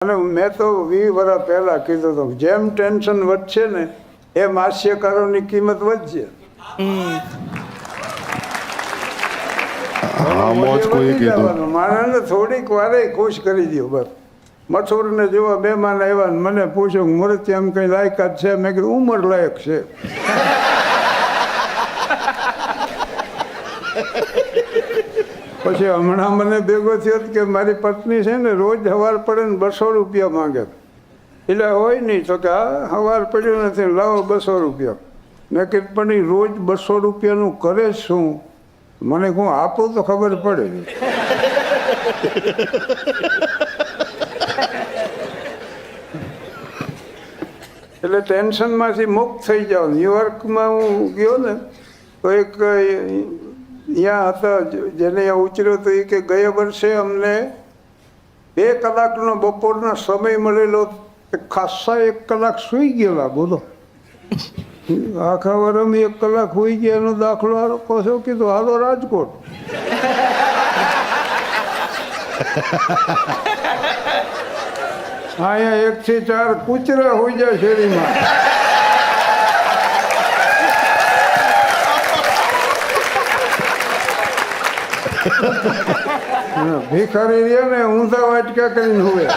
અને મેં તો 20 વર્ષ પહેલા કીધું હતું જેમ ટેન્શન વધશે ને એમ હાસ્યકારોની કિંમત વધશે. માણસને થોડીક વારે ખુશ કરી દો બસ. મથુરને જેવા મહેમાન આવ્યા ને મને પૂછ્યું મુહૂર્ત એમ કઈ લાયકાત છે? મેં કીધું ઉંમર લાયક છે. પછી હમણાં મને ભેગો થયો કે મારી પત્ની છે ને રોજ સવાર પડે ને 200 રૂપિયા માંગે. એટલે હોય નહીં તો કે હા સવાર પડ્યું નથી લાવો 200 રૂપિયા. મેં કીધું પણ એ રોજ 200 રૂપિયાનું કરે શું? મને હું આપું તો ખબર પડે. એટલે ટેન્શનમાંથી મુક્ત થઈ જાઓ. ન્યુયોર્કમાં હું ગયો ને તો એક ત્યાં હતા જેને અહીંયા ઉતર્યો હતો એ કે ગયા વર્ષે અમને 2 કલાકનો બપોરનો સમય મળેલો. ખાસા 1 કલાક સૂઈ ગયેલા. બોલો આખા વર્ષમાં 1 કલાક સૂઈ ગયા એનો દાખલો હારો કહો કીધું હાલો રાજકોટ. અહીંયા 1 થી 4 કૂતરા હોઈ જાય શેરીમાં. ભિખારી રહ્યા ને ઊંધા વાટકા કરીને હોય.